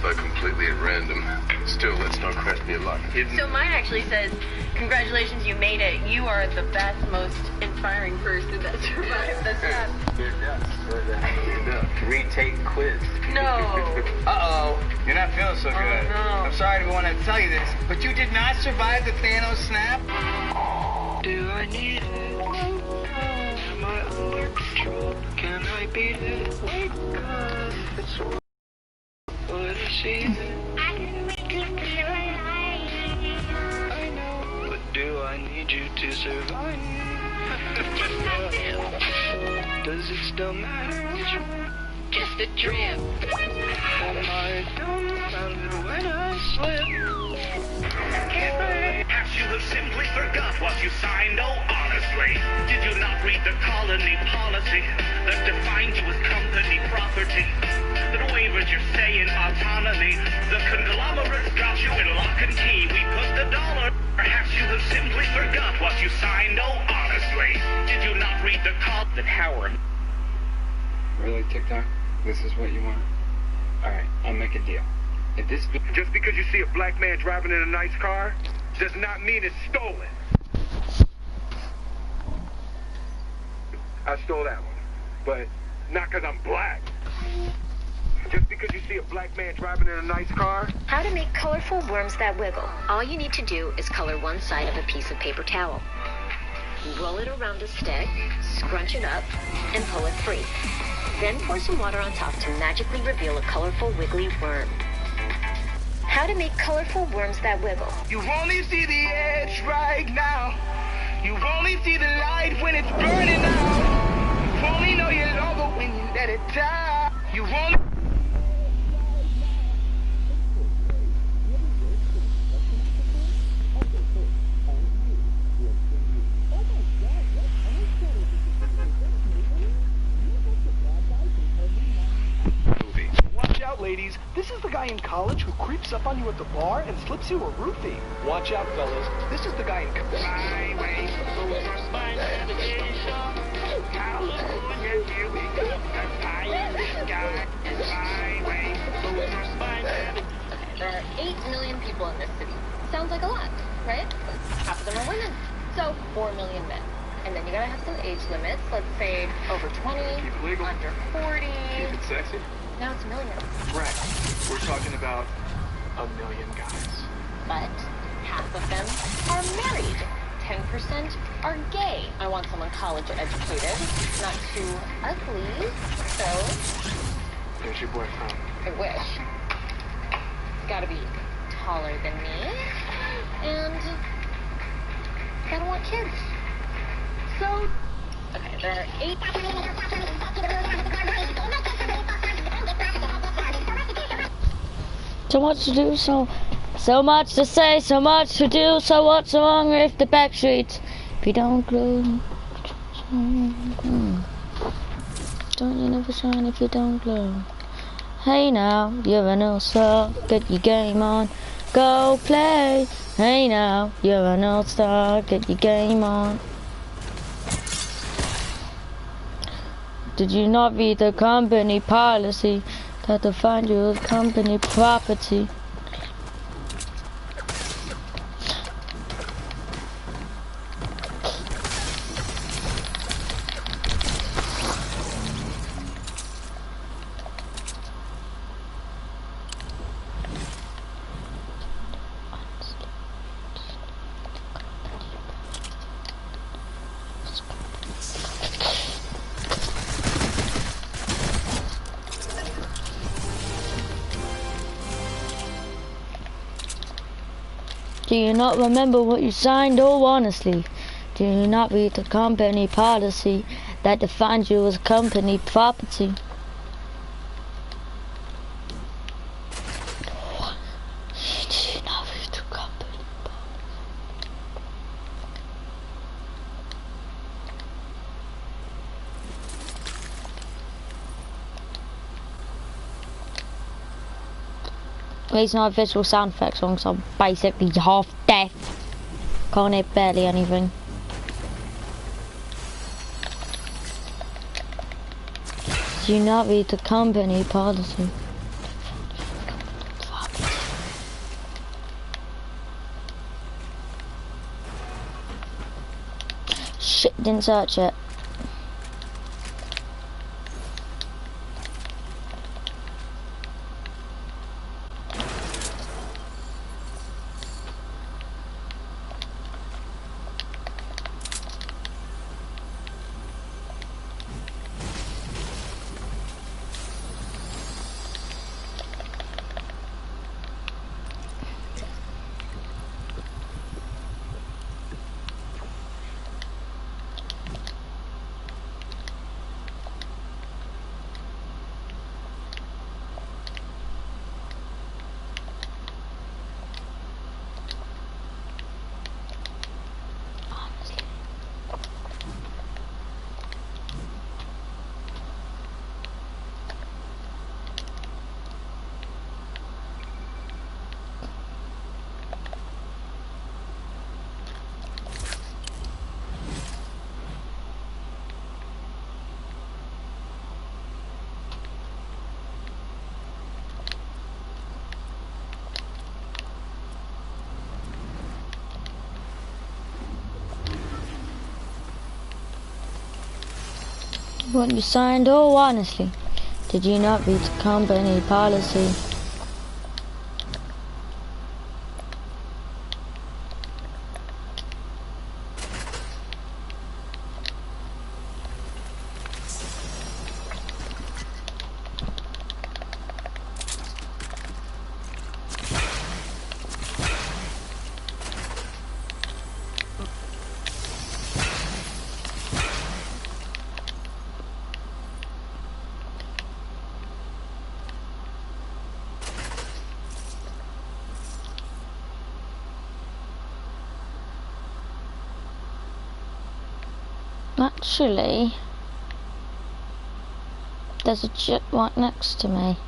but completely at random. Still, let's not crash me a lot. So mine actually says, congratulations, you made it. You are the best, most inspiring person that survived the snap. Retake quiz. No. Uh-oh. You're not feeling so good. Oh, no. I'm sorry to be one to tell you this, but you did not survive the Thanos snap. Do I need it? Am I under control? Can I beat it? Wake up. It's what I see. I can make you feel alive. I know, but do I need you to survive? Does it still matter which one? Just a trip. Am I dumbfounded when I slip? Perhaps you have simply forgot what you signed, oh honestly. Did you not read the colony policy that defined you as company property? That waivers your say in autonomy. The conglomerates got you in lock and key. We put the dollar. Perhaps you have simply forgot what you signed, oh honestly. Did you not read the call that Howard? Really, TikTok? This is what you want? Alright, I'll make a deal. If this... Just because you see a black man driving in a nice car, does not mean it's stolen. I stole that one, but not because I'm black. Just because you see a black man driving in a nice car. How to make colorful worms that wiggle. All you need to do is color one side of a piece of paper towel. Roll it around a stick, scrunch it up, and pull it free. Then pour some water on top to magically reveal a colorful, wiggly worm. How to make colorful worms that wiggle. You only see the edge right now. You only see the light when it's burning out. You only know you love it when you let it die. You only... Watch out, ladies. This is the guy in college who creeps up on you at the bar and slips you a roofie. Watch out, fellas. This is the guy in... Highway, my navigation. California, here we go. High in the sky. Highway, my navigation. There are 8 million people in this city. Sounds like a lot, right? Half of them are women. So 4 million men. And then you gotta have some age limits. Let's say over 20, Keep it legal. under 40. Keep it sexy. Now it's millions. Right. We're talking about a million guys. But half of them are married. 10% are gay. I want someone college educated, not too ugly. So, There's your boyfriend. I wish. Gotta be taller than me. And gotta want kids. So, okay, there are 8... So much to do, so much to say, so much to do, so what's wrong with the back streets? If you don't glow, don't you never shine if you don't glow. Hey now, you're an all-star, get your game on, go play. Hey now, you're an all-star, get your game on. Did you not read the company policy that defined you as company property? Do you not remember what you signed? Oh, honestly, do you not read the company policy that defines you as company property? Do you not read the company policy? These are visual sound effects songs are basically half deaf. Can't hear barely anything. Do you not read the company policy? shit, didn't search it. What you signed, oh honestly, did you not read the company policy? Actually, there's a jet right next to me.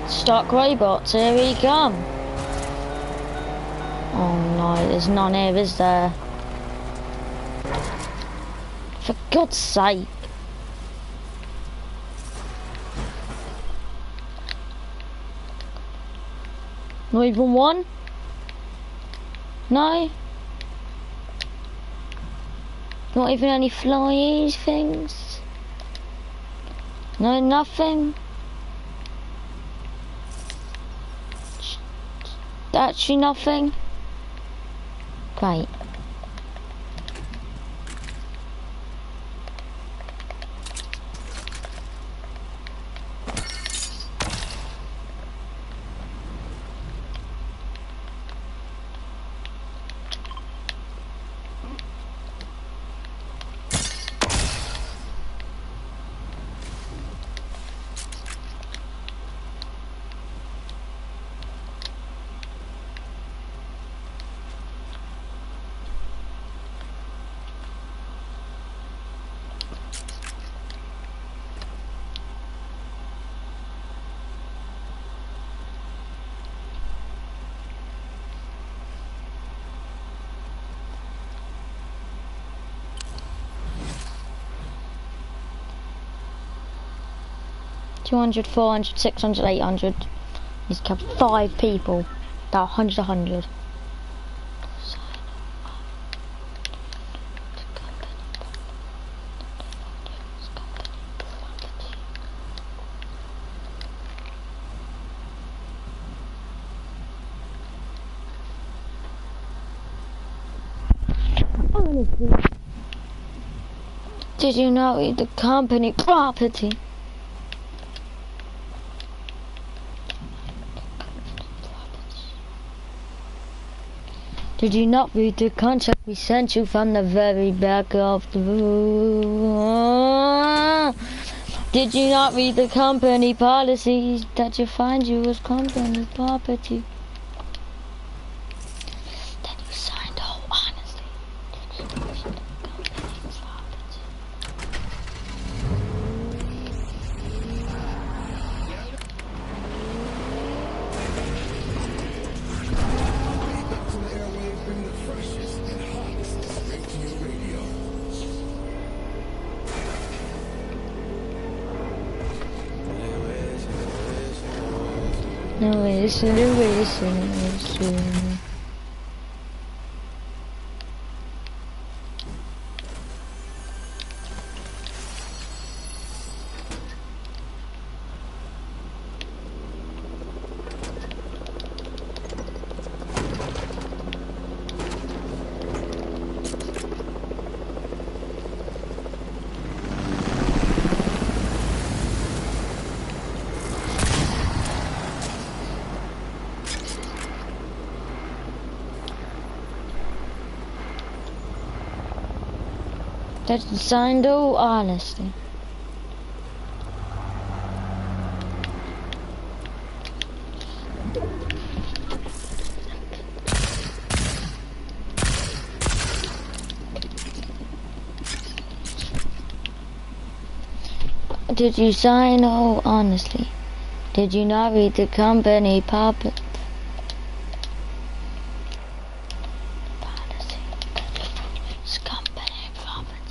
Stock robots, here we come. Oh no, there's none here, is there? For God's sake. Not even one? No? Not even any flyers things? No, nothing? Actually nothing? Great. $200, $400, $600, $800. He's kept 5 people. That $100. honesty? Did you not read the company property? Did you not read the contract we sent you from the very back of the room? Did you not read the company policies that you find you as company property? Then you signed all honestly. Did you read the company property? No, listen. That's signed all honesty. Did you sign all honestly? Did you not read the company policy? It's company property.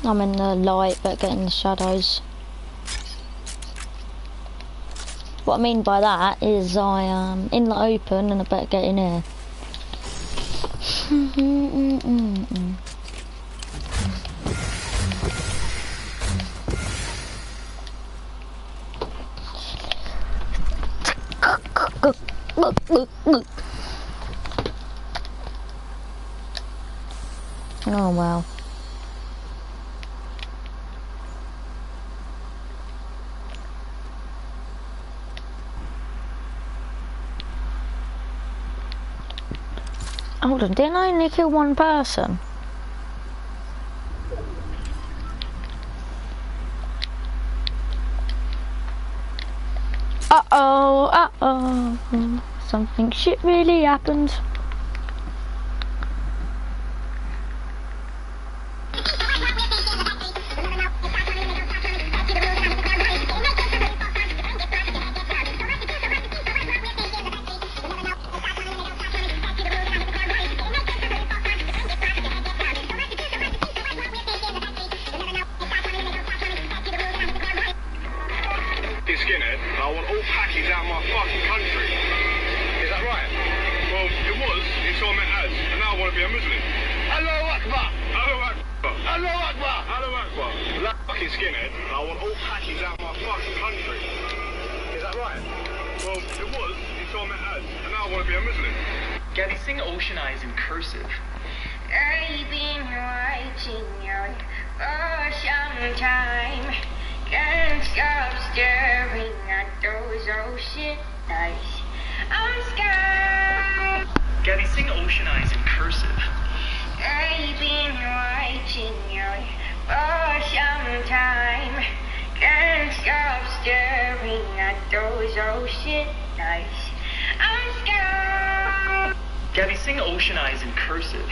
I'm in the light but getting the shadows. What I mean by that is I am in the open and I better get in here. Oh wow. Hold on, didn't I only kill one person? Uh-oh. Something shit really happened. Skinhead, and I want all packies out of my fucking country. Is that right? Well, it was, you saw me as, and now I want to be a Muslim. Allahu Akbar! Allahu Akbar! Allahu Akbar! Allahu Akbar! That fucking skinhead, and I want all packies out of my fucking country. Is that right? Well, it was, you saw me as, and now I want to be a Muslim. Gabby, sing Ocean Eyes in cursive. I've been watching you for some time. Can't stop staring at those ocean eyes on sky. Gabby, sing Ocean Eyes in cursive. I've been watching you for some time. Can't stop staring at those ocean eyes. I'm scared. Gabby, sing Ocean Eyes in cursive.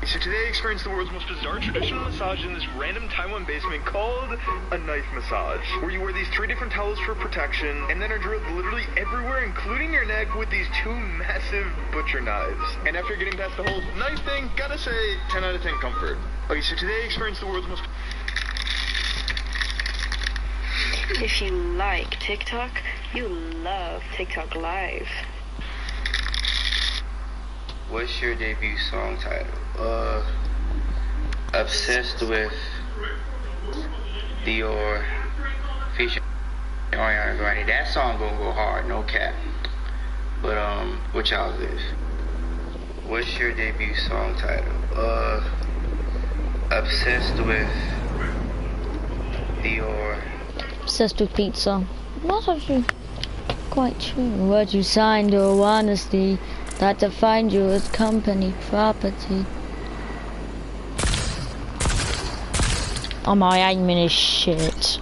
So today I experienced the world's most bizarre traditional massage in this random Taiwan basement called a knife massage, where you wear these 3 different towels for protection and then are drilled literally everywhere, including your neck, with these 2 massive butcher knives. And after getting past the whole knife thing, gotta say 10 out of 10 comfort. Okay, so today I experienced the world's most... If you like TikTok, you love TikTok Live. What's your debut song title? Obsessed with Dior featuring Ariana Grande. That song gonna go hard, no cap. But what y'all is? What's your debut song title? Obsessed with Dior. Obsessed with pizza. Not actually quite true. What you signed or honesty that defined you as company property. Oh, my aiming is shit.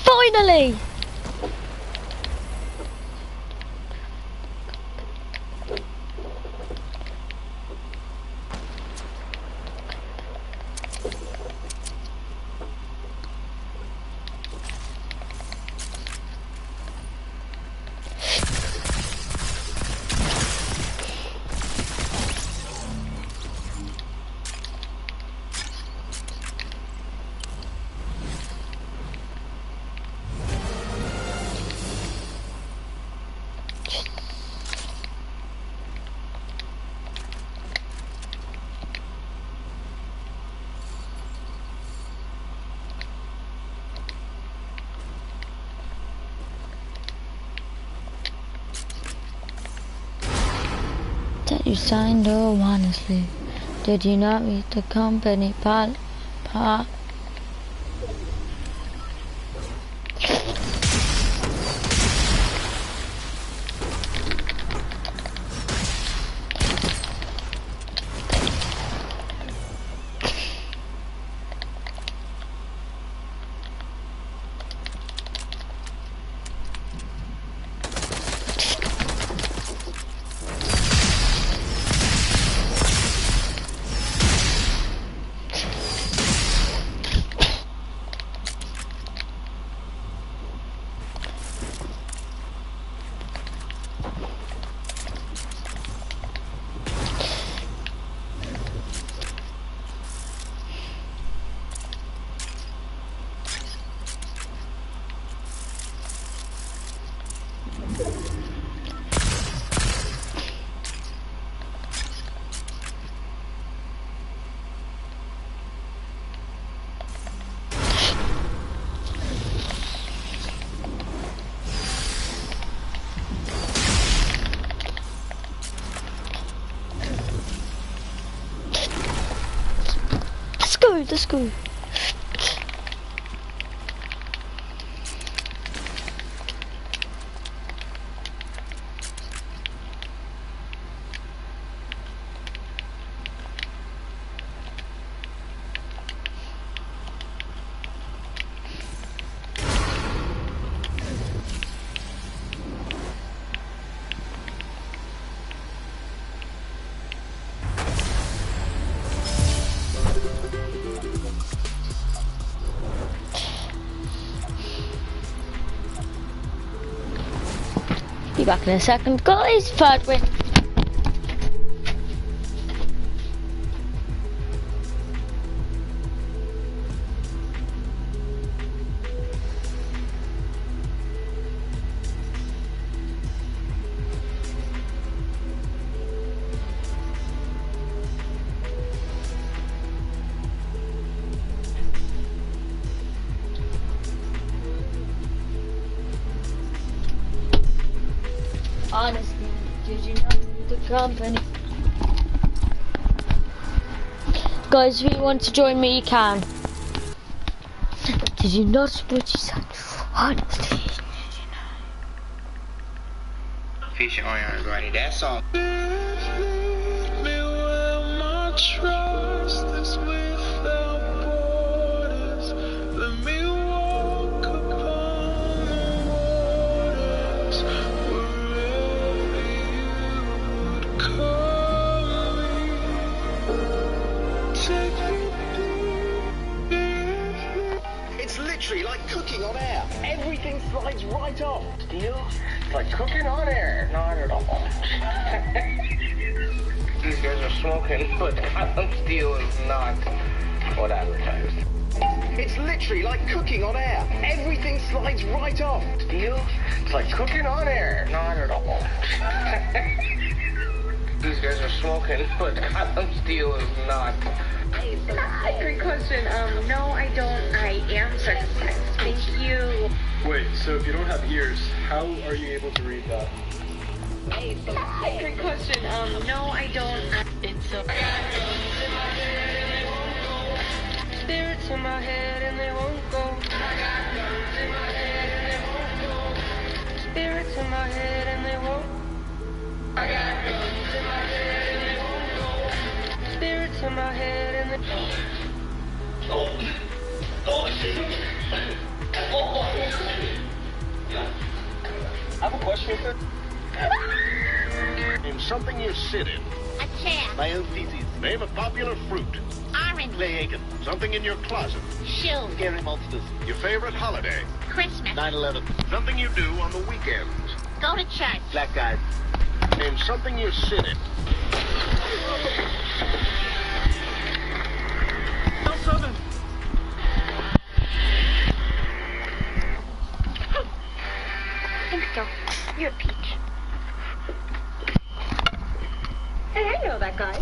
Finally! That you signed or honestly? Did you not read the company part? go, let's go. Be back in a second, guys. Third win. Honestly, did you know the company? Guys, if you want to join me, you can. Did you not what you said? Honestly, did you know? Feature on everybody. That song. It's literally like cooking on air. Everything slides right off. Deal? It's like cooking on air. Not at all. These guys are smoking, but steel is not what advertised. It's literally like cooking on air. Everything slides right off. Deal? It's like cooking on air. Not at all. These guys are smoking, but steel is not. Great question. No, I don't. I am circumcised. Thank you. Wait, so if you don't have ears, how are you able to read that? Great question. No, I don't. It's so. Spirits in my head and they won't go. Spirits in my head and they won't. I got guns in my head and they won't go. Spirits in my head and they. I have a question, sir. Name something you sit in. A chair. My own feces. Name a popular fruit. Orange. Clay Aiken. Something in your closet. Shoes. Scary monsters. Your favorite holiday. Christmas. 9/11. Something you do on the weekends. Go to church. Black guys. Name something you sit in. No, Southern. I think so. You're a peach. Hey, I know that guy.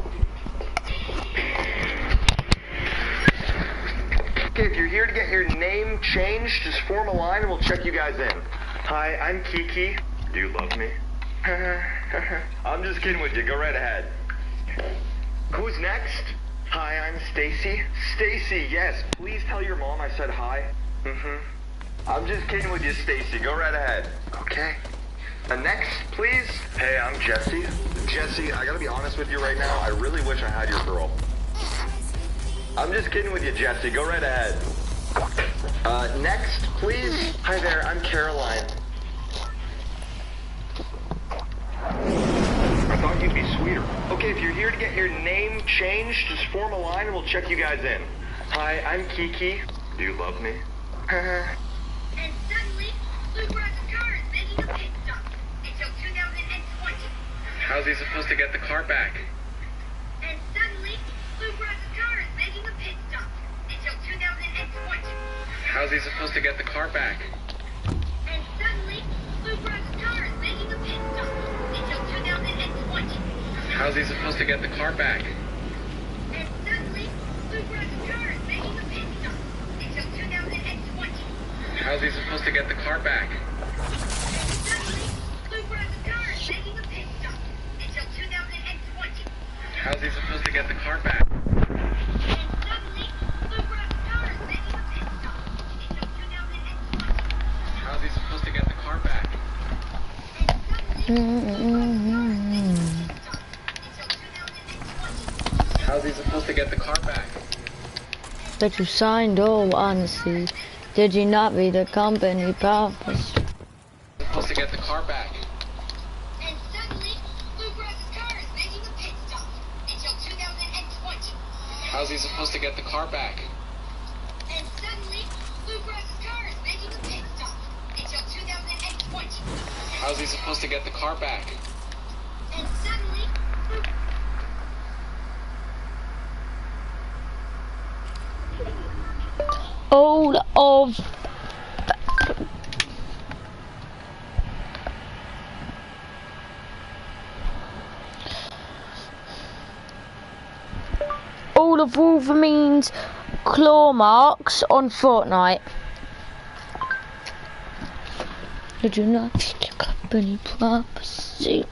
Okay, if you're here to get your name changed, just form a line and we'll check you guys in. Hi, I'm Kiki. Do you love me? I'm just kidding with you. Go right ahead. Who's next? Hi, I'm Stacy. Stacy, yes. Please tell your mom I said hi. I'm just kidding with you, Stacy. Go right ahead. Okay. Next, please. Hey, I'm Jesse. Jesse, I gotta be honest with you right now. I really wish I had your girl. I'm just kidding with you, Jesse. Go right ahead. Next, please. Hi there, I'm Caroline. I thought you'd be sweeter. Okay, if you're here to get your name changed, just form a line and we'll check you guys in. Hi, I'm Kiki. Do you love me? And suddenly, Luke Ross's car is making a pit stop until 2020. How's he supposed to get the car back? And suddenly, Luke Ross's car is making a pit stop until 2020. How's he supposed to get the car back? And suddenly, Luke Ross's car is making a pit stop until 2020. How's he supposed to get the car back? And suddenly, Luke Ross's car is making a pit stop until 2020. How's he supposed to get the car back? And suddenly, Luke Ross's car is making a pit stop until 2020. How's he supposed to get the car back? And suddenly, How's he supposed to get the car back? But you signed all honesty. Did you not read the company purpose? Supposed to get the car back. And suddenly, Blue Rose's car is making a pit stop until 2020. How's he supposed to get the car back? And suddenly, Blue Rose's car is making a pit stop until 2020. How's he supposed to get the car back? And suddenly, All of Wolverine's claw marks on Fortnite. Did you not read the company prophecy?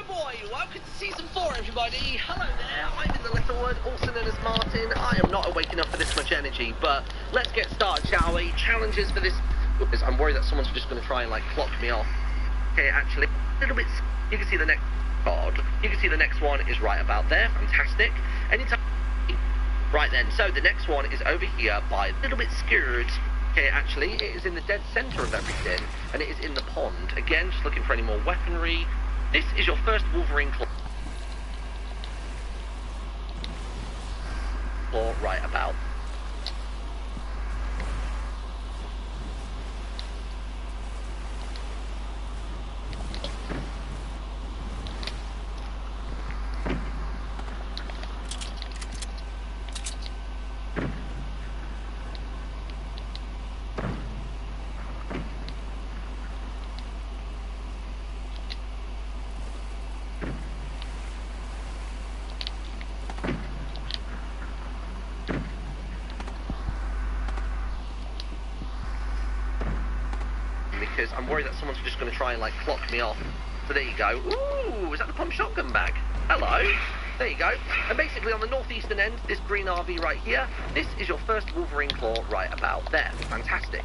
Boy, welcome to season 4, everybody. Hello there, I'm in the Littlewood, also known as Martin. I am not awake enough for this much energy, but let's get started, shall we? Challenges for this, because I'm worried that someone's just going to try and like clock me off. Okay, actually, a little bit, you can see the next card. You can see the next one is right about there, fantastic. Anytime, right then, so the next one is over here by a little bit scared. Okay, actually, it is in the dead center of everything, and it is in the pond. Again, just looking for any more weaponry. This is your first Wolverine claw right about. Because I'm worried that someone's just going to try and like clock me off. So there you go. Ooh, is that the pump shotgun bag? Hello. There you go. And basically on the northeastern end, this green RV right here, this is your first Wolverine claw right about there. Fantastic.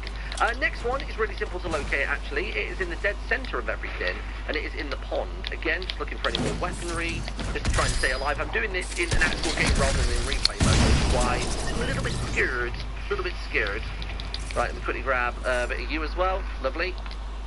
Next one is really simple to locate actually. It is in the dead center of everything, and it is in the pond. Again, just looking for any more weaponry, just to try and stay alive. I'm doing this in an actual game rather than in replay mode, which is why I'm a little bit scared. Right, let me quickly grab a bit of you as well. Lovely.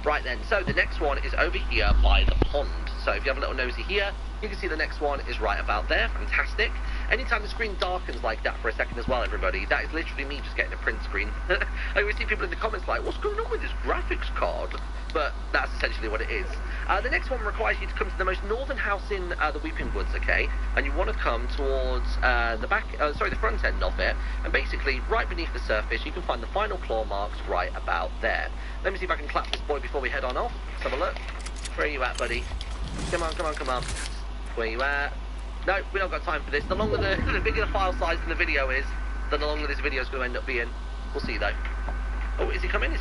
Right then, so the next one is over here by the pond. So if you have a little nosy here, you can see the next one is right about there. Fantastic. Anytime the screen darkens like that for a second as well, everybody, that is literally me just getting a print screen. I always see people in the comments like, what's going on with this graphics card? But that's essentially what it is. The next one requires you to come to the most northern house in the Weeping Woods, okay? And you want to come towards the front end of it. And basically, right beneath the surface, you can find the final claw marks right about there. Let me see if I can clap this boy before we head on off. Let's have a look. Where are you at, buddy? Come on. Where you at? No, we don't got time for this. The longer the bigger the file size in the video is, then the longer this video is going to end up being. We'll see though. Oh, is he coming?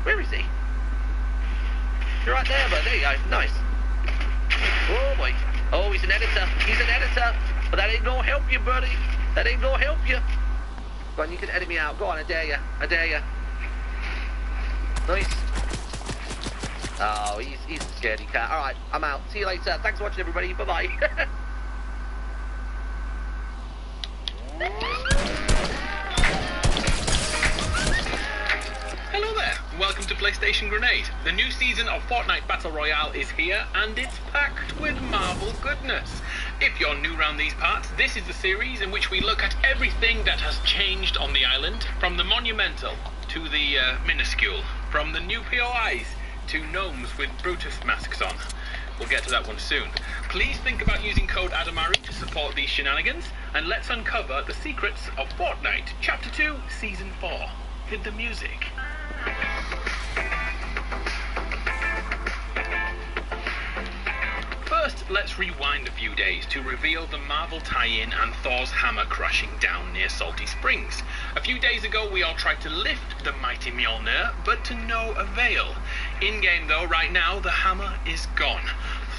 Where is he? You're right there, but there you go. Nice. Oh boy. Oh, he's an editor. But that ain't gonna help you, buddy. Go on, you can edit me out. Go on, I dare you. Nice. Oh, he's a scaredy cat. Alright, I'm out. See you later. Thanks for watching, everybody. Bye-bye. Hello there, and welcome to PlayStation Grenade. The new season of Fortnite Battle Royale is here, and it's packed with Marvel goodness. If you're new around these parts, this is the series in which we look at everything that has changed on the island, from the monumental to the minuscule, from the new POIs to gnomes with Brutus masks on. We'll get to that one soon. Please think about using code Adamari to support these shenanigans, and let's uncover the secrets of Fortnite Chapter 2, Season 4. Hit the music. First, let's rewind a few days to reveal the Marvel tie-in and Thor's hammer crashing down near Salty Springs. A few days ago, we all tried to lift the mighty Mjolnir, but to no avail. In-game though, right now, the hammer is gone.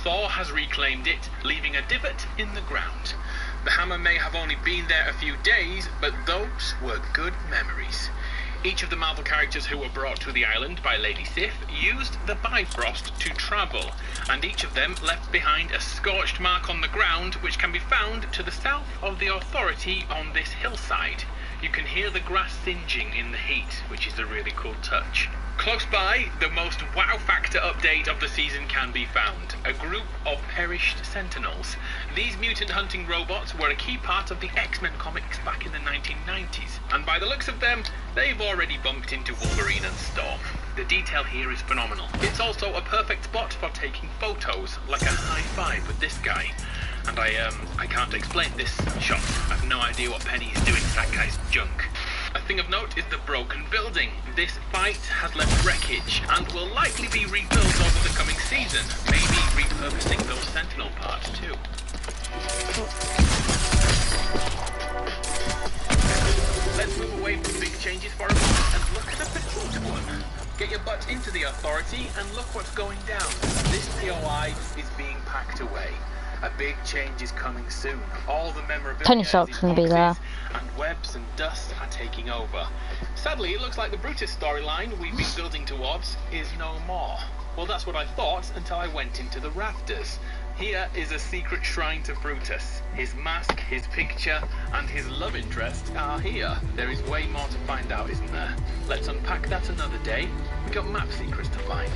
Thor has reclaimed it, leaving a divot in the ground. The hammer may have only been there a few days, but those were good memories. Each of the Marvel characters who were brought to the island by Lady Sif used the Bifrost to travel, and each of them left behind a scorched mark on the ground which can be found to the south of the Authority on this hillside. You can hear the grass singeing in the heat, which is a really cool touch. Close by, the most wow factor update of the season can be found. A group of perished Sentinels. These mutant hunting robots were a key part of the X-Men comics back in the 1990s, and by the looks of them, they've already bumped into Wolverine and Storm. The detail here is phenomenal. It's also a perfect spot for taking photos, like a high five with this guy. And I can't explain this shot. I've no idea what Penny is doing to that guy's junk. A thing of note is the broken building. This fight has left wreckage and will likely be rebuilt over the coming season, maybe repurposing those Sentinel parts too. Let's move away from big changes for a moment and look at a petite one. Get your butt into the Authority and look what's going down. This POI is being packed away. A big change is coming soon. All the memorabilia gonna be there. and webs and dust are taking over. Sadly, it looks like the Brutus storyline we've been building towards is no more. Well, that's what I thought until I went into the rafters. Here is a secret shrine to Brutus. His mask, his picture, and his love interest are here. There is way more to find out, isn't there? Let's unpack that another day. We got map secrets to find.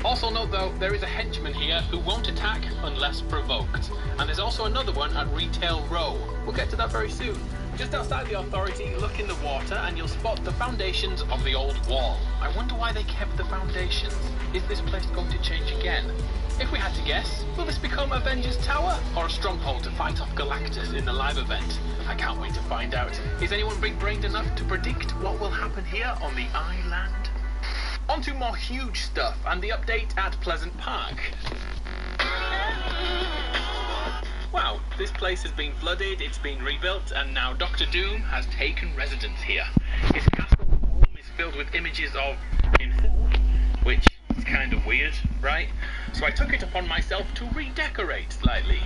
Also note though, there is a henchman here who won't attack unless provoked. And there's also another one at Retail Row. We'll get to that very soon. Just outside the Authority, look in the water and you'll spot the foundations of the old wall. I wonder why they kept the foundations. Is this place going to change again? If we had to guess, will this become Avengers Tower or a stronghold to fight off Galactus in the live event? I can't wait to find out. Is anyone big-brained enough to predict what will happen here on the island? On to more huge stuff and the update at Pleasant Park. Wow, this place has been flooded, it's been rebuilt, and now Dr. Doom has taken residence here. His castle home is filled with images of himself, which is kind of weird, right? So I took it upon myself to redecorate slightly.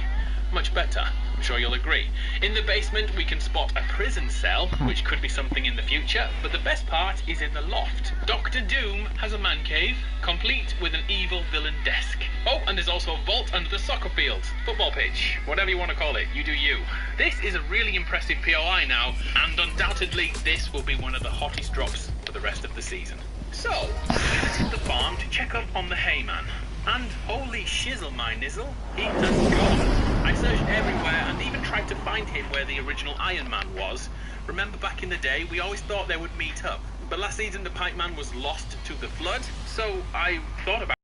Much better, I'm sure you'll agree. In the basement we can spot a prison cell, which could be something in the future, but the best part is in the loft. Dr. Doom has a man cave, complete with an evil villain desk. Oh, and there's also a vault under the soccer field, football pitch, whatever you want to call it, you do you. This is a really impressive POI now, and undoubtedly this will be one of the hottest drops for the rest of the season. So, I visited the farm to check up on the hayman. And holy shizzle my nizzle, he has gone. I searched everywhere and even tried to find him where the original Iron Man was. Remember back in the day, we always thought they would meet up. But last season the Pipe Man was lost to the flood, so I thought about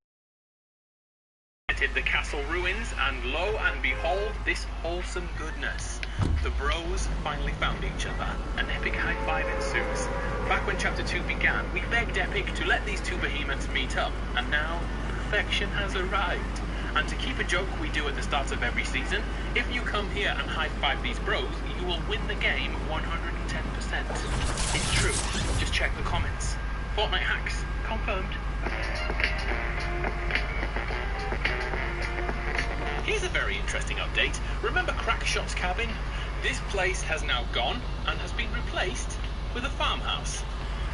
the castle ruins, and lo and behold, this wholesome goodness. The bros finally found each other. An epic high five ensues. Back when Chapter 2 began, we begged Epic to let these two behemoths meet up, and now perfection has arrived. And to keep a joke we do at the start of every season, if you come here and high-five these bros, you will win the game 110%. It's true, just check the comments. Fortnite hacks, confirmed. Here's a very interesting update. Remember Crackshot's cabin? This place has now gone and has been replaced with a farmhouse.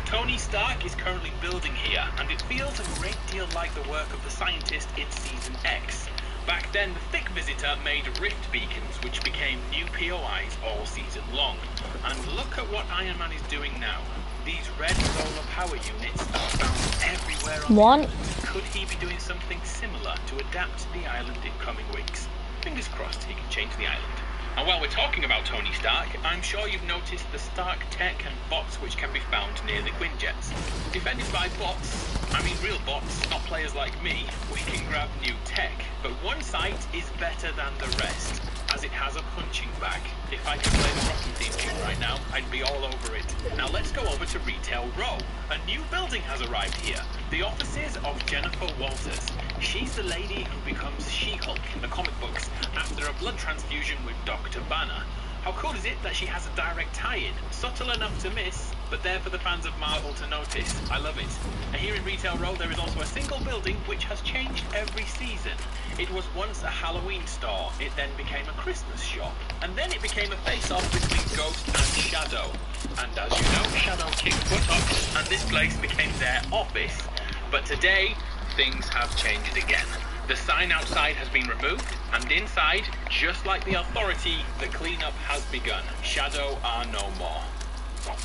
Tony Stark is currently building here, and it feels a great deal like the work of the scientist in Season X. Back then, the Thick Visitor made rift beacons, which became new POIs all season long. And look at what Iron Man is doing now. These red solar power units are found everywhere on the island. Could he be doing something similar to adapt the island in coming weeks? Fingers crossed he can change the island. And while we're talking about Tony Stark, I'm sure you've noticed the Stark tech and bots which can be found near the Quinjets. Defended by bots, I mean real bots, not players like me, we can grab new tech, but one site is better than the rest, as it has a punching bag. If I could play the Rocky theme tune right now, I'd be all over it. Now let's go over to Retail Row. A new building has arrived here, the offices of Jennifer Walters. She's the lady who becomes She-Hulk in the comic books after a blood transfusion with Dr. Banner. How cool is it that she has a direct tie-in, subtle enough to miss, but there for the fans of Marvel to notice. I love it. And here in Retail Row there is also a single building which has changed every season. It was once a Halloween store, it then became a Christmas shop, and then it became a face-off between Ghost and Shadow. And as you know, Shadow kicked buttocks, and this place became their office. But today, things have changed again. The sign outside has been removed, and inside, just like the Authority, the cleanup has begun. Shadow are no more.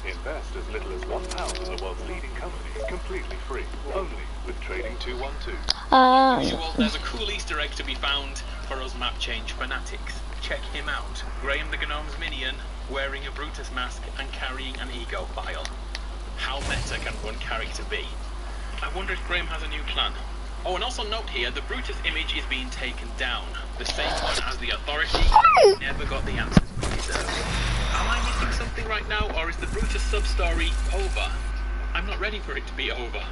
Invest as little as £1 in the world's leading company, completely free, only with Trading 212. As usual, there's a cool Easter egg to be found for us map change fanatics. Check him out. Graham the Gnome's minion, wearing a Brutus mask and carrying an ego file. How meta can one character be? I wonder if Graham has a new plan. Oh, and also note here, the Brutus image is being taken down. The same one as the Authority. Never got the answers we deserve. Am I missing something right now, or is the Brutus sub-story over? I'm not ready for it to be over.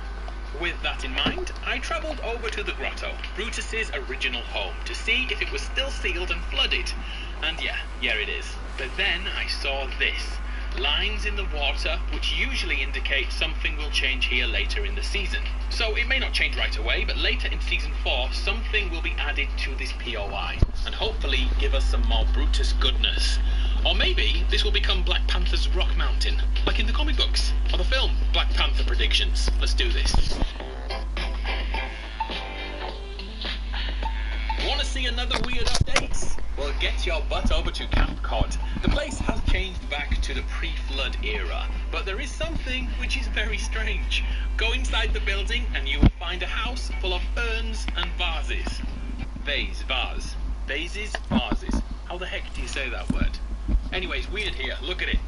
With that in mind, I travelled over to the grotto, Brutus's original home, to see if it was still sealed and flooded. And yeah it is. But then I saw this. Lines in the water, which usually indicate something will change here later in the season. So it may not change right away, but later in Season 4, something will be added to this POI, and hopefully give us some more Brutus goodness. Or maybe this will become Black Panther's Rock Mountain, like in the comic books, or the film Black Panther Predictions. Let's do this. Want to see another weird updates? Well, get your butt over to Camp Cod. The place has changed back to the pre-flood era, but there is something which is very strange. Go inside the building and you will find a house full of urns and vases. Vases. How the heck do you say that word? Anyways, weird here, look at it.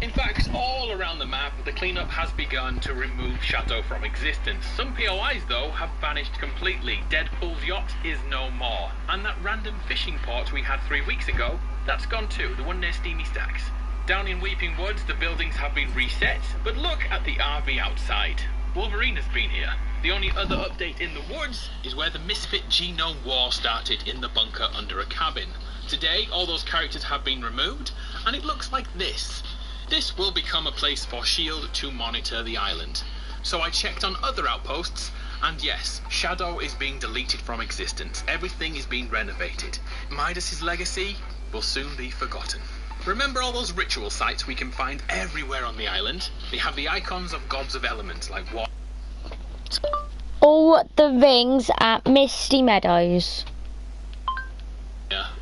In fact, all around the map, the cleanup has begun to remove Shadow from existence. Some POIs, though, have vanished completely. Deadpool's yacht is no more. And that random fishing port we had 3 weeks ago, that's gone too, the one near Steamy Stacks. Down in Weeping Woods, the buildings have been reset, but look at the RV outside. Wolverine has been here. The only other update in the woods is where the Misfit Genome War started in the bunker under a cabin. Today, all those characters have been removed, and it looks like this. This will become a place for S.H.I.E.L.D. to monitor the island. So I checked on other outposts, and yes, Shadow is being deleted from existence. Everything is being renovated. Midas's legacy will soon be forgotten. Remember all those ritual sites we can find everywhere on the island? They have the icons of gods of elements like water. All the rings at Misty Meadows.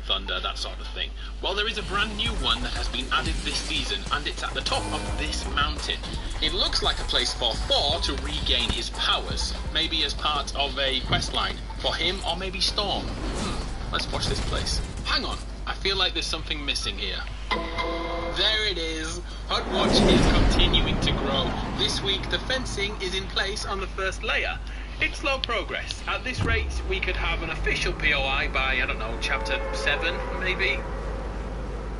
Thunder, that sort of thing. Well, there is a brand new one that has been added this season, and it's at the top of this mountain. It looks like a place for Thor to regain his powers, maybe as part of a questline for him, or maybe Storm. Let's watch this place. Hang on, I feel like there's something missing here. There it is. HUD Watch is continuing to grow. This week, the fencing is in place on the first layer. It's slow progress. At this rate, we could have an official POI by, I don't know, chapter 7, maybe?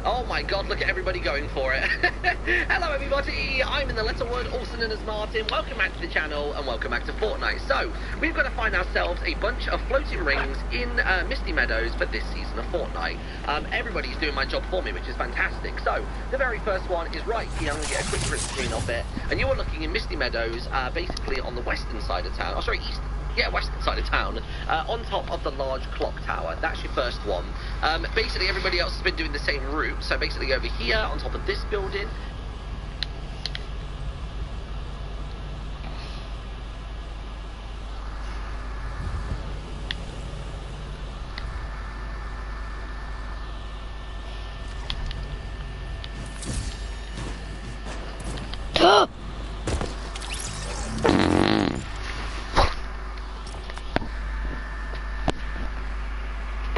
Oh my god, look at everybody going for it. Hello everybody, I'm in the letter word, also known as Martin. Welcome back to the channel and welcome back to Fortnite. So, we've got to find ourselves a bunch of floating rings in Misty Meadows for this season of Fortnite. Everybody's doing my job for me, which is fantastic. So, the very first one is right here. I'm going to get a quick print screen of it. And you are looking in Misty Meadows, basically on the western side of town. Oh, sorry, east. Yeah, western side of town, on top of the large clock tower. That's your first one. Basically, everybody else has been doing the same route. So basically over here, on top of this building.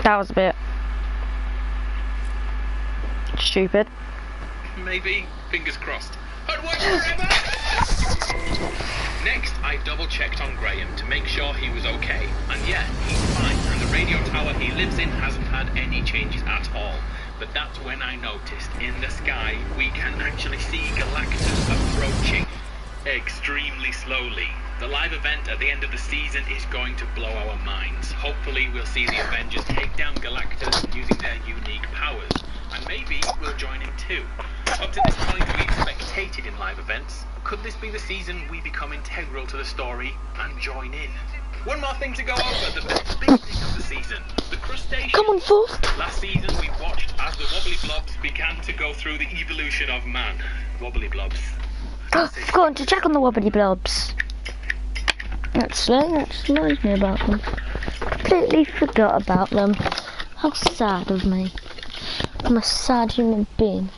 That was a bit stupid. Maybe. Fingers crossed. HUD Watch forever! Next, I double-checked on Graham to make sure he was okay. And yeah, he's fine, and the radio tower he lives in hasn't had any changes at all. But that's when I noticed, in the sky, we can actually see Galactus approaching extremely slowly. The live event at the end of the season is going to blow our minds. Hopefully we'll see the Avengers take down Galactus using their unique powers. And maybe we'll join in too. Up to this point, we've spectated in live events. Could this be the season we become integral to the story and join in? One more thing to go over, the big thing of the season, the crustaceans. Come on, Forth. Last season we watched as the wobbly blobs began to go through the evolution of man. Wobbly blobs. Forgotten to check on the wobbly blobs. Actually, that just reminds me about them. Completely forgot about them. How sad of me. I'm a sad human being.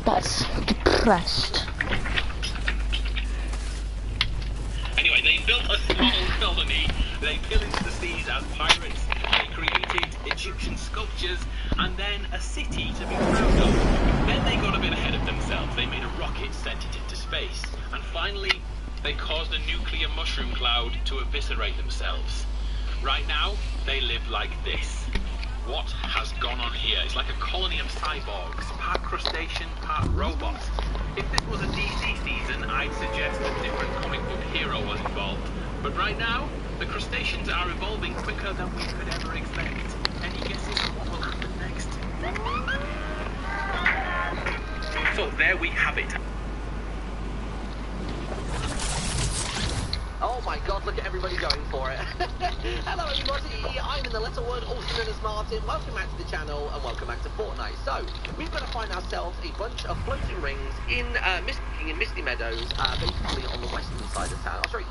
That's depressed. Anyway, they built a small colony. They pillaged the seas as pirates. They created Egyptian sculptures and then a city to be proud of. Then they got a bit ahead of themselves. They made a rocket, sent it into space. And finally, they caused a nuclear mushroom cloud to eviscerate themselves. Right now, they live like this. What has gone on here? It's like a colony of cyborgs, part crustacean, part robot. If this was a DC season, I'd suggest a different comic book hero was involved. But right now, the crustaceans are evolving quicker than we could ever expect. Any guesses on what will happen next? So there we have it. Oh my god, look at everybody going for it. Hello everybody, I'm in the Littlewood, also known as Martin. Welcome back to the channel and welcome back to Fortnite. So, we've got to find ourselves a bunch of floating rings in Misty Meadows, basically on the western side of town. Oh, sorry,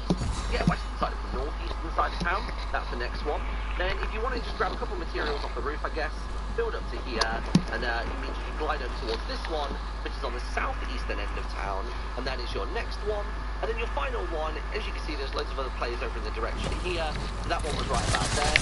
western side of the northeastern side of town. That's the next one. Then if you want to just grab a couple of materials off the roof, I guess, build up to here, and it means you can glide over towards this one, which is on the southeastern end of town, and that is your next one. And then your final one, as you can see, there's loads of other players over in the direction here. That one was right about there.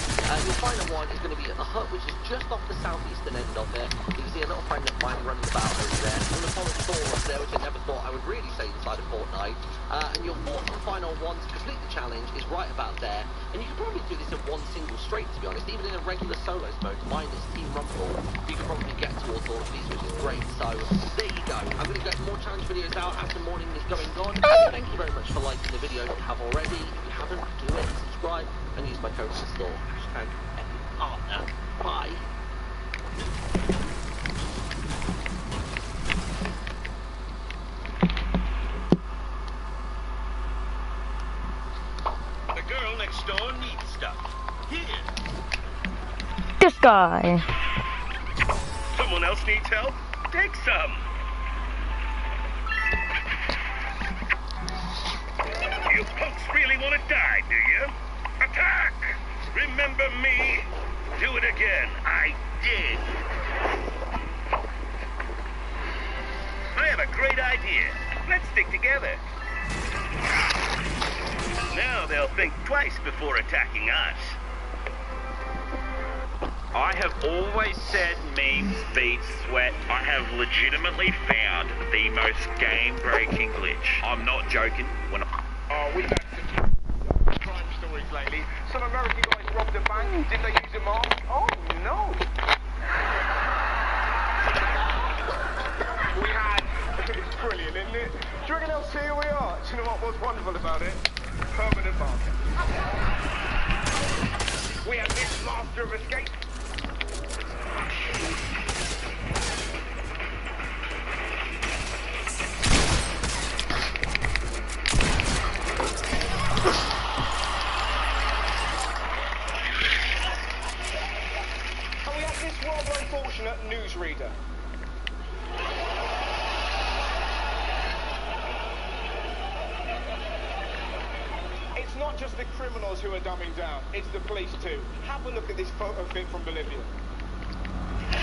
Your final one is going to be at the hut, which is just off the southeastern end of it. You can see a little friend of mine running about over there. And the solid door up there, which I never thought I would really say inside of Fortnite. And your fourth and final one to complete the challenge is right about there. And you can probably do this in one single straight, to be honest. Even in a regular solos mode, minus Team Rumble, you can probably get towards all of these, which is great. So, there you go. I'm going to get more challenge videos out as the morning is going on. Thank you very much for liking the video if you have already. If you haven't, do it, subscribe, and use my code in the store. Hashtag #partner. Bye. The girl next door needs stuff. Here. This guy. Someone else needs help? Take some. You punks really want to die, do you? Attack! Remember me? Do it again. I did. I have a great idea. Let's stick together. Now they'll think twice before attacking us. I have always said memes beat sweat. I have legitimately found the most game-breaking glitch. I'm not joking. We've had some crime stories lately. Some American guys robbed a bank. Did they use a mask? Oh, no. We had... It's brilliant, isn't it? Do you reckon they'll see who we are? Do you know what's wonderful about it? Permanent marker. We have this master of escape. And we have this rather unfortunate newsreader. It's not just the criminals who are dumbing down, it's the police too. Have a look at this photo fit from Bolivia. You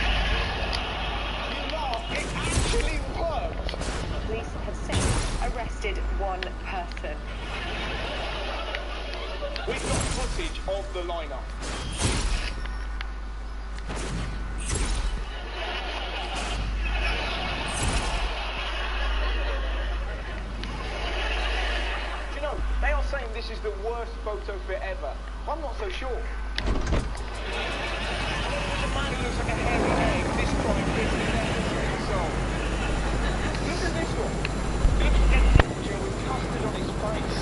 laugh, it actually worked! Police have since arrested one person. We've got footage of the lineup. Do you know, they are saying this is the worst photo fit ever. I'm not so sure. There's a man who looks like a hairy egg. This crime is never solved. Look at this one. He looks like a ninja with custard on his face.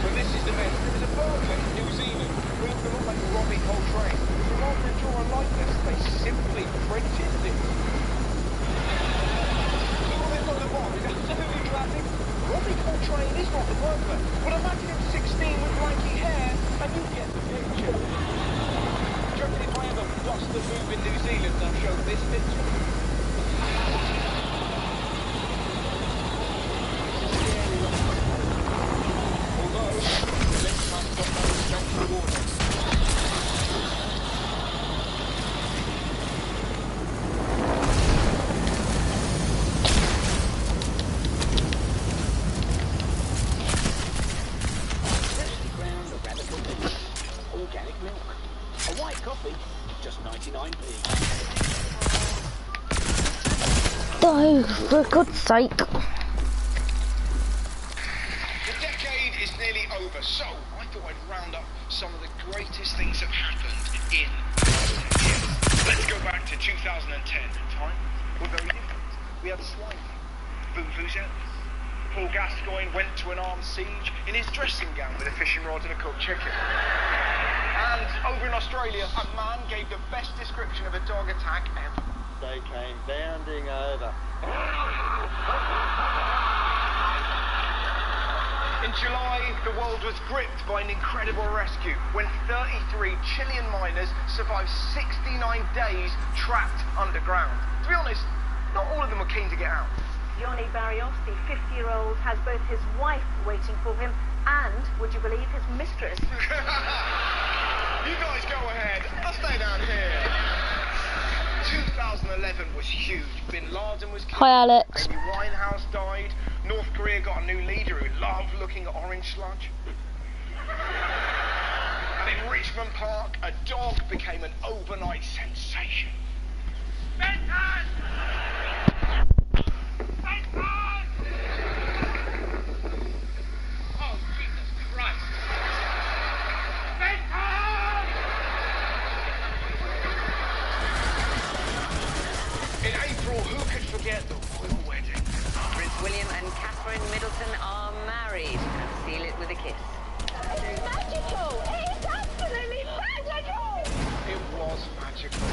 But this is the best. There was a burglar in New Zealand who looked a lot like Robbie Coltrane. So rather than draw a likeness, they simply printed this. train is not the burglar, but imagine him 16 with lanky hair, and you get the picture. Do you reckon if I ever bust a move in New Zealand, I'll show this picture? Although, the next man's got no respect for water. Organic milk. A white coffee, just 99p. Oh, for God's sake. The decade is nearly over, so I thought I'd round up some of the greatest things that happened in years. Let's go back to 2010. Time was very different. We had swine, vuvuzelas. Paul Gascoigne went to an armed siege in his dressing gown with a fishing rod and a cooked chicken. And over in Australia, a man gave the best description of a dog attack ever. They came bounding over. In July, the world was gripped by an incredible rescue when 33 Chilean miners survived 69 days trapped underground. To be honest, not all of them were keen to get out. Yoni Barrios, the 50-year-old, has both his wife waiting for him and, would you believe, his mistress. You guys go ahead. I'll stay down here. 2011 was huge. Bin Laden was killed. Hi, Alex. Amy Winehouse died. North Korea got a new leader who loved looking at orange sludge. And in Richmond Park, a dog became an overnight sensation. Benton! Oh, Jesus Christ! In April, who could forget the royal wedding? Prince William and Catherine Middleton are married. Seal it with a kiss. It's magical! It's absolutely magical! It was magical.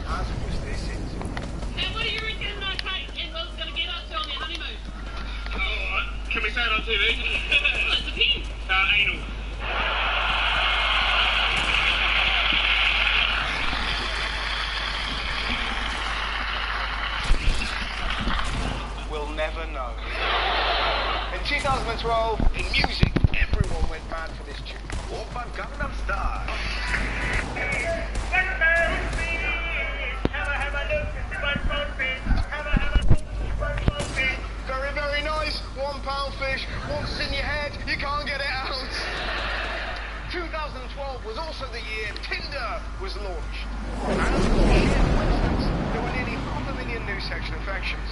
As was this interview. Hey, what are you doing my kite? Inwell's gonna get us on your honeymoon. Oh, can we say it on TV? What's the pin? Anal. We'll never know. In 2012, in music, everyone went mad for this tune. Open Gangnam Style. Very, very nice. £1 fish. Once in your head, you can't get it out. 2012 was also the year Tinder was launched. And there were nearly 500,000 new sexual infections.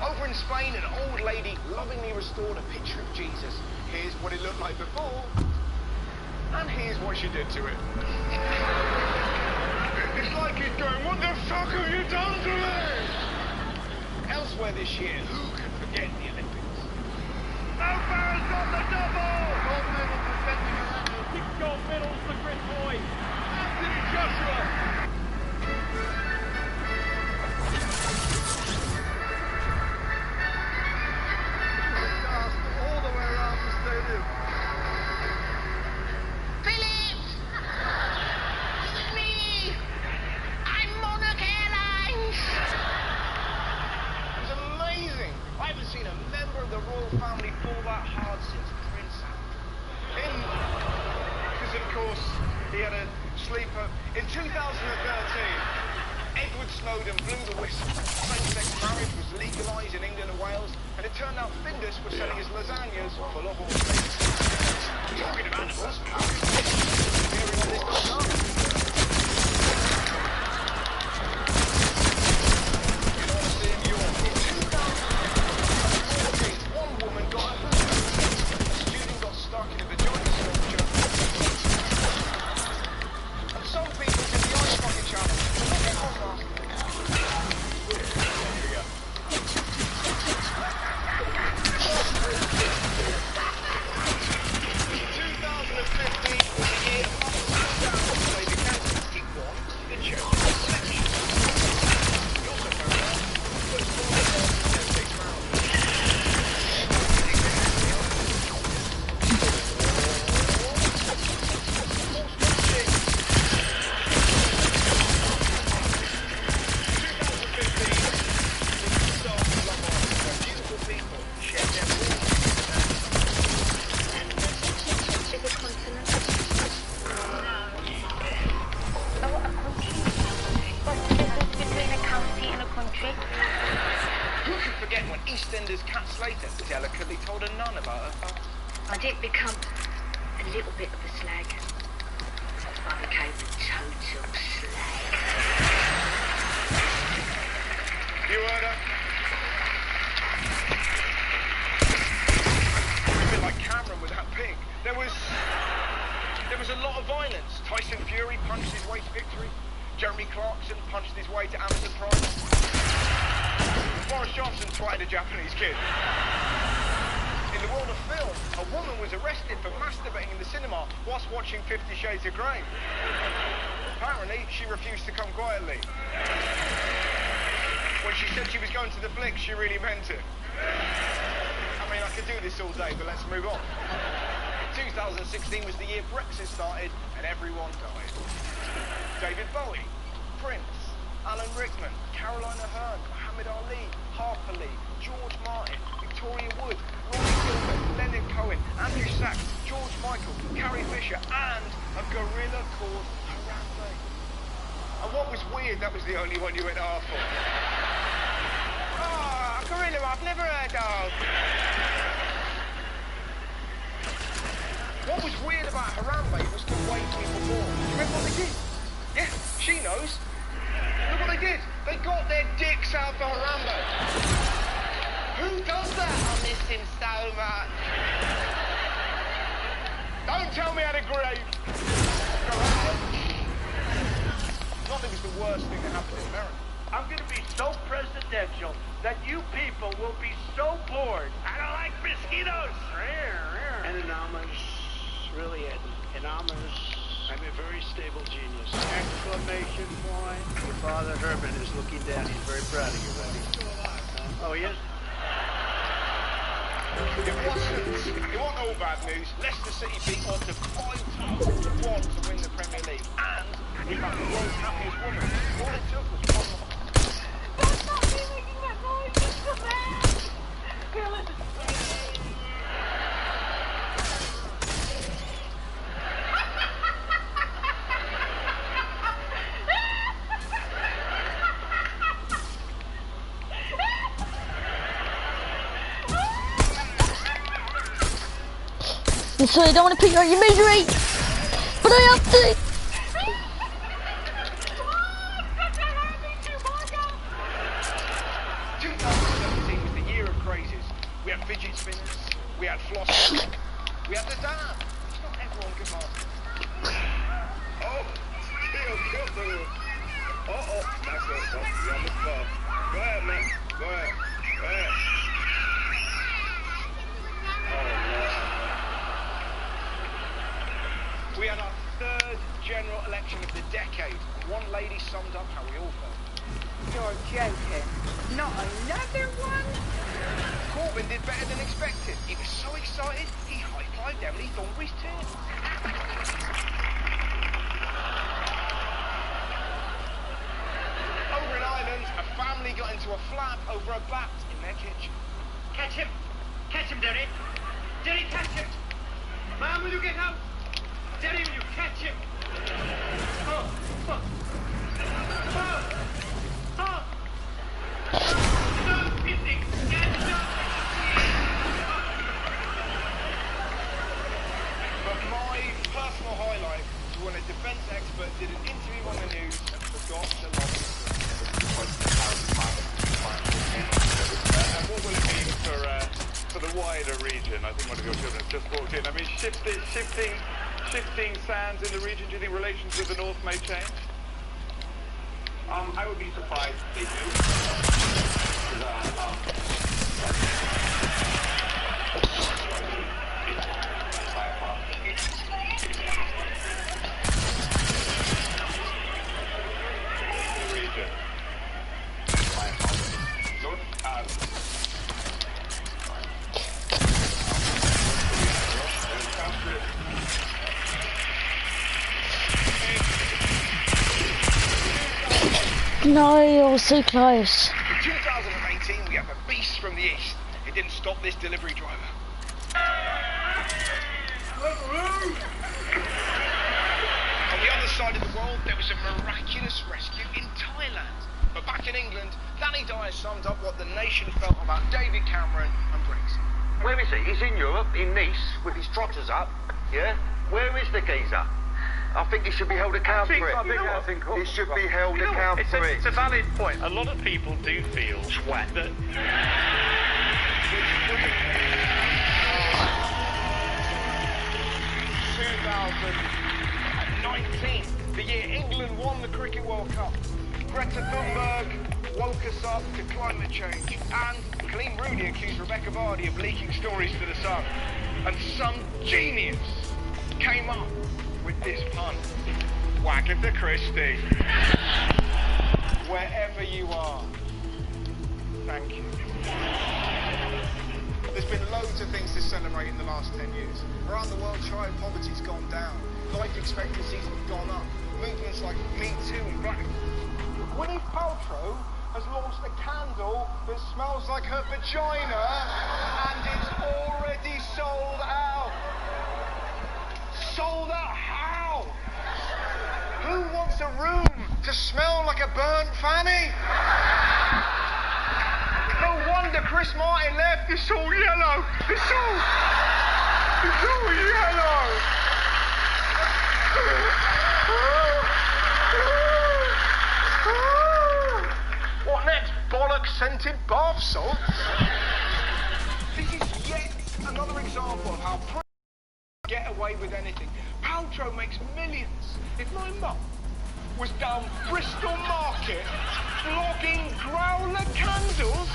Over in Spain, an old lady lovingly restored a picture of Jesus. Here's what it looked like before, and here's what she did to it. It's like he's going, what the fuck have you done to me? Elsewhere this year, who can forget the Olympics? Oprah's got the double! Gold medal for Benton Orlando, 6 gold medals for Chris Boyd, Anthony Joshua. All the way around the stadium. Philip! It's me! I'm Monarch Airlines! It was amazing. I haven't seen a member of the royal family fall that hard since Prince Andrew. Because of course, he had a sleeper. In 2013, Edward Snowden blew the whistle. Same-sex marriage was legalised in England and Wales, and it turned out Findus was selling his lasagnas full of horse meat. Talking about horse meat. Hearing on this.com. One woman got a student got stuck in a vagina sculpture. And some people did the ice bucket challenge. Look at one last thing. Here we go. 2015 delicately told a nun about her father. I did become a little bit of a slag. I became a total slag. You heard her? A bit like Cameron with that pig. There was a lot of violence. Tyson Fury punched his way to victory. Jeremy Clarkson punched his way to Amazon Prime. Boris Johnson twatted a Japanese kid. In the world of film, a woman was arrested for masturbating in the cinema whilst watching 50 Shades of Grey. Apparently, she refused to come quietly. When she said she was going to the flick, she really meant it. I mean, I could do this all day, but let's move on. 2016 was the year Brexit started and everyone died. David Bowie, Prince, Alan Rickman, Caroline Aherne, Muhammad Ali, Harper Lee, George Martin, Victoria Wood, Rory Gilbert, Leonard Cohen, Andrew Sachs, George Michael, Carrie Fisher, and a gorilla called Harambe. And what was weird, that was the only one you went half for. Oh, a gorilla I've never heard of. What was weird about Harambe was the way people walked. Do you remember what they did? Yeah, she knows. Look what they did. They got their dicks out for Harambe. Who does that? I miss him so much. Don't tell me I had a grave. Not that it was the worst thing that happened in America. I'm going to be so presidential that you people will be so bored. I don't like mosquitoes. Anonymous, really, anonymous. I'm a very stable genius. Exclamation point. Your father, Herman, is looking down. He's very proud of you, buddy. Oh, he is? It wasn't all bad news. Leicester City beat odds of 5,000 to 1 to win the Premier League. And we found the world's happiest woman. All it took was one more. That's not me making that noise. It's the man. Here, listen. I'm sorry, I don't want to put you out your misery, but I have to. 2017 was the year of crazes. We had fidget spinners, we had flossers, we had the dam. It's not everyone can master. Oh, kill the wood. Uh-oh, that's it. Oh, you're on the spot. Go ahead, man. Go ahead. Go ahead. Oh, no. We had our third general election of the decade. One lady summed up how we all felt. You're joking. Not another one? Corbyn did better than expected. He was so excited, he high-fived Emily Thornberry's team. Over in Ireland, a family got into a flap over a bat in their kitchen. Catch him. Catch him, Derry. Derry, catch him. Mom, will you get out? Derry, will you catch him? Oh, oh. Oh. Oh. Stop pissing. But my personal highlight was when a defence expert did an interview on the news and forgot to log it. And what will it mean for the wider region? I think one of your children has just walked in. I mean, shifting sands in the region, do you think relations with the North may change? I would be surprised if they do. No, you're so close. In 2018, we have a beast from the east. It didn't stop this delivery driver. On the other side of the world, there was a miraculous rescue in Thailand. But back in England, Danny Dyer summed up what the nation felt about David Cameron and Brexit. Where is he? He's in Europe, in Nice, with his trotters up, yeah? Where is the geezer? I think he should be held accountable for it. He should be held accountable for it. It's a valid point. A lot of people do feel sweat that 2019, the year England won the Cricket World Cup. Greta Thunberg woke us up to climate change, and Clean Rudy accused Rebecca Vardy of leaking stories to the Sun. And some genius came up with this pun. Wagatha Christie. Wherever you are, thank you. There's been loads of things to celebrate in the last 10 years. Around the world, child poverty's gone down. Life expectancy's gone up. Movements like Me Too and Black. Gwyneth Paltrow has launched a candle that smells like her vagina, and it's already sold out. Sold out how? Who wants a room to smell like a burnt fanny? No wonder Chris Martin left. It's all yellow. It's all yellow. What next? Bollock-scented bath salts? This is yet another example of how get away with anything. Paltrow makes millions. If my mum was down Bristol Market flogging growler candles,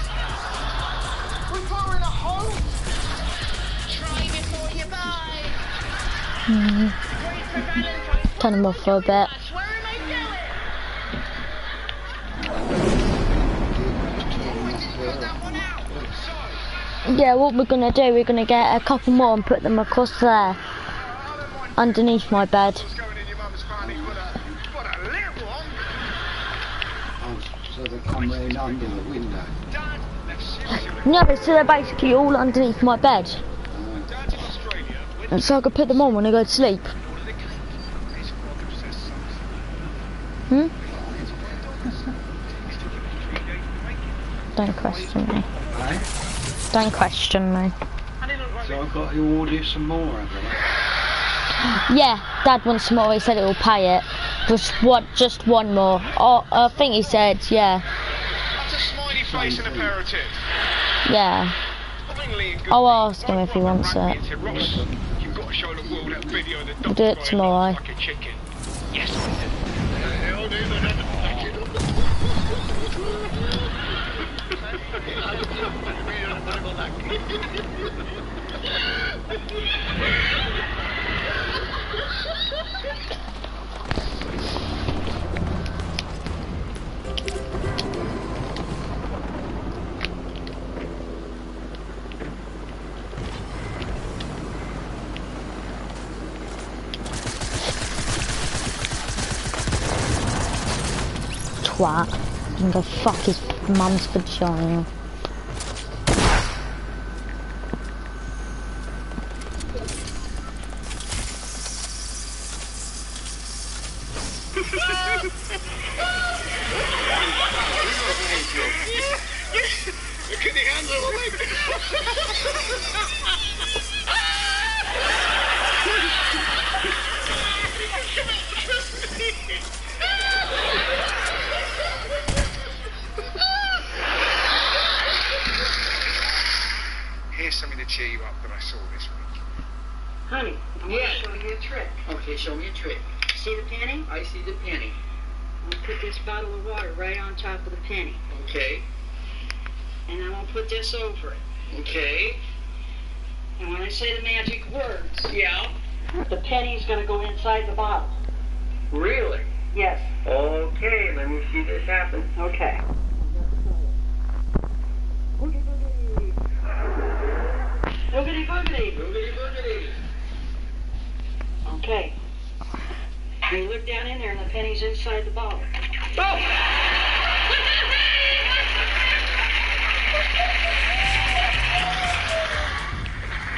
we put her in a home. Try before you buy. Turn them off for a bit. Yeah, what we're gonna do, we're gonna get a couple more and put them across there, underneath my bed. So they come round under the window? No, so they're basically all underneath my bed. And so I could put them on when I go to sleep. Don't question me. Don't question me. So I've got to order some more, have I? Yeah, Dad wants some more. He said it will pay it. Just one more. Oh, I think he said, yeah. That's a smiley face and a pair of tits. Yeah. I'll ask him if he wants it. You've got to show the world that video of the We'll do it tomorrow. like a chicken. Yes, I Twat. He can go fuck his mum's vagina. Look at the handle of it. Here's something to cheer you up that I saw this week. Honey, I'm going to show you a trick. Okay, show me a trick. See the penny? I see the penny. I'm going to put this bottle of water right on top of the penny. Okay. And I'm going to put this over it. Okay. And when I say the magic words, yeah, the penny's going to go inside the bottle. Really? Yes. Okay, let me see this happen. Okay. Boogity boogity. Boogity boogity. Okay. Now you look down in there and the penny's inside the bottle. Oh!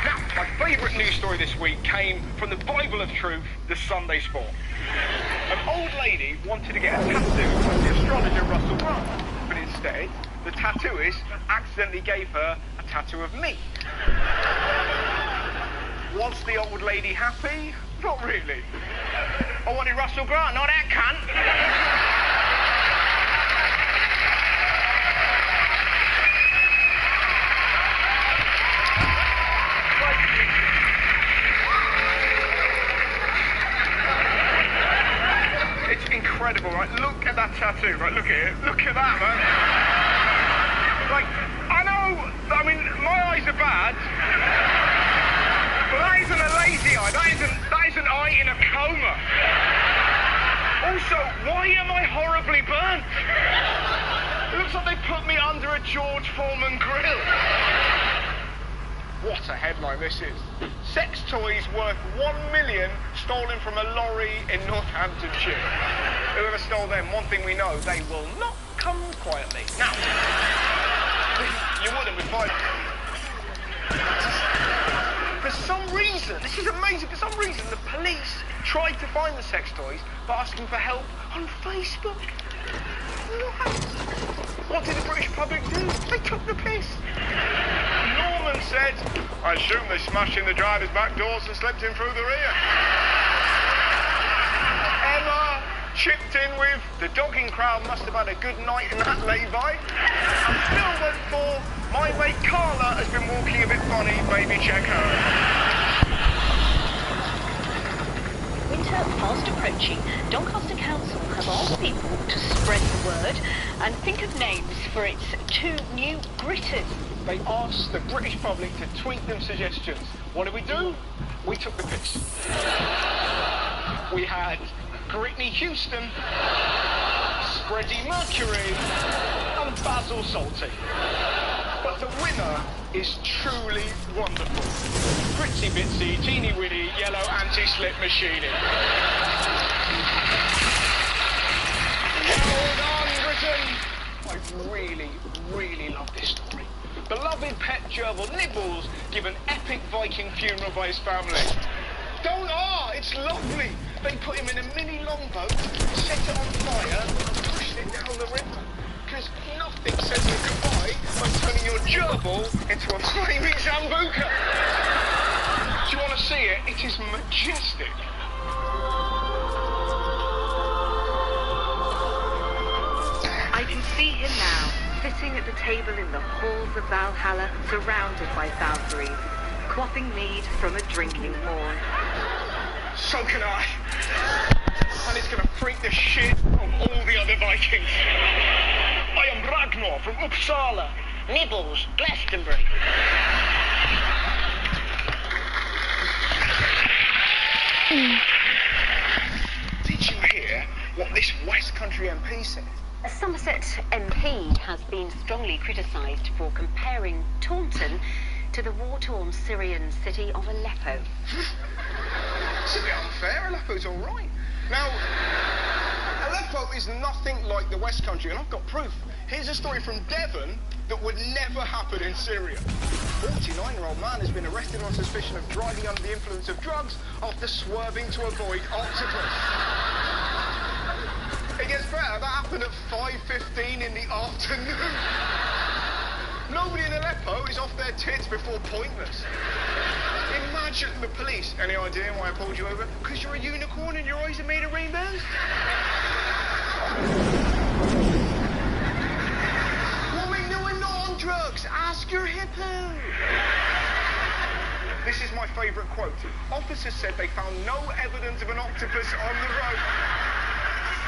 Now, my favourite news story this week came from the Bible of Truth, the Sunday Sport. An old lady wanted to get a tattoo of the astrologer Russell Brand, but instead, the tattooist accidentally gave her a tattoo of me. the old lady happy? Not really. I wanted Russell Grant, not that cunt. It's incredible, right? Look at that tattoo, right? Look at it. Look at that, man. Like, I know, I mean, my eyes are bad, but that isn't a lazy eye. That is an eye in a coma. Also, why am I horribly burnt? It looks like they put me under a George Foreman grill. What a headline this is. Sex toys worth $1 million stolen from a lorry in Northamptonshire. Whoever stole them, one thing we know, they will not come quietly. Now, you wouldn't be fine. For some reason, this is amazing, for some reason the police tried to find the sex toys by asking for help on Facebook. What did the British public do? They took the piss. Norman said, I assume they smashed in the driver's back doors and slipped in through the rear. Emma chipped in with, the dogging crowd must have had a good night in that lay-by. And Phil went for, my mate Carla has been walking a bit funny, maybe check her. Winter fast approaching, Doncaster Council have asked people to spread the word and think of names for its 2 new gritters. They asked the British public to tweet them suggestions. What did we do? We took the piss. We had Britney Houston, Freddie Mercury, and Basil Salty. But the winner is truly wonderful. Pritsy bitsy, teeny weeny, yellow anti-slip machining. Well done, Britain! I really, really love this story. Beloved pet gerbil Nibbles give an epic Viking funeral by his family. It's lovely. They put him in a mini longboat, set it on fire, and pushed it down the river. Because nothing says a goodbye by turning your gerbil into a flaming Zambuca. Do you want to see it? It is majestic. I can see him now, sitting at the table in the halls of Valhalla, surrounded by Valkyries, quaffing mead from a drinking horn. So can I. And it's gonna freak the shit of all the other Vikings. I am Ragnar from Uppsala. Nibbles, Glastonbury. Did you hear what this West Country MP said? A Somerset MP has been strongly criticised for comparing Taunton to the war-torn Syrian city of Aleppo. It's a bit unfair. Aleppo's all right. Now, Aleppo is nothing like the West Country, and I've got proof. Here's a story from Devon that would never happen in Syria. A 49-year-old man has been arrested on suspicion of driving under the influence of drugs after swerving to avoid octopus. It gets better. That happened at 5:15 in the afternoon. Nobody in Aleppo is off their tits before pointless. Imagine the police. Any idea why I pulled you over? Because you're a unicorn and your eyes are made of rainbows? Woman, no, I'm not on drugs. Ask your hippo. This is my favourite quote. Officers said they found no evidence of an octopus on the road.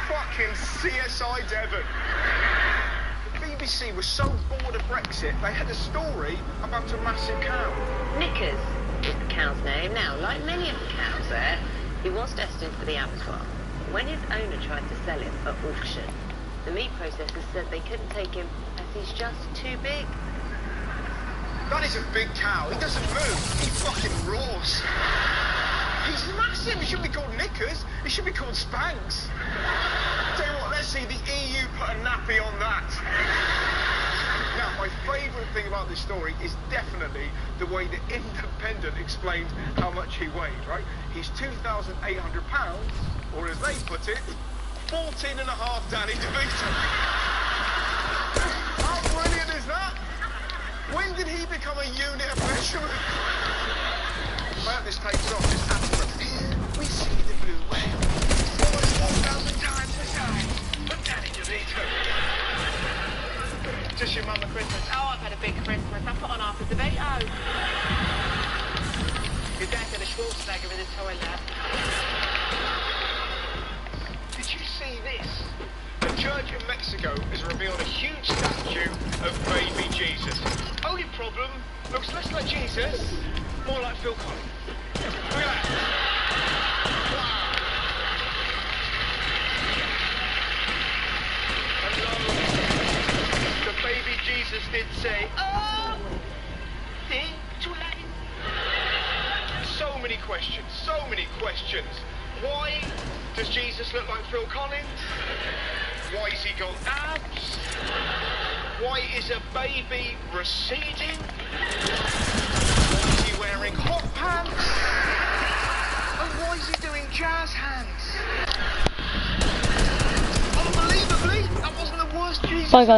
Fucking CSI Devon. The BBC was so bored of Brexit, they had a story about a massive cow. Knickers is the cow's name. Now, like many of the cows there, he was destined for the abattoir. When his owner tried to sell him at auction, the meat processors said they couldn't take him as he's just too big. That is a big cow. He doesn't move. He fucking roars. He's massive. He shouldn't be called Knickers. He should be called Spanks. Tell you what, let's see the EU put a nappy on that. Now, my favourite thing about this story is definitely the way the Independent explained how much he weighed, right? He's 2,800 pounds, or as they put it, 14 and a half Danny DeVito. How brilliant is that? When did he become a unit of measurement? I hope this takes off. Schwarzenegger in the toilet. Did you see this? The Church of Mexico has revealed a huge statue of baby Jesus. Only problem, looks less like Jesus, more like Phil Collins. Look at that. Wow. Hello. The baby Jesus did say, oh, too late. So many questions, so many questions. Why does Jesus look like Phil Collins? Why has he got abs? Why is a baby receding? Why is he wearing hot pants? And why is he doing jazz hands? Unbelievably, that wasn't the worst Jesus. Bye guys.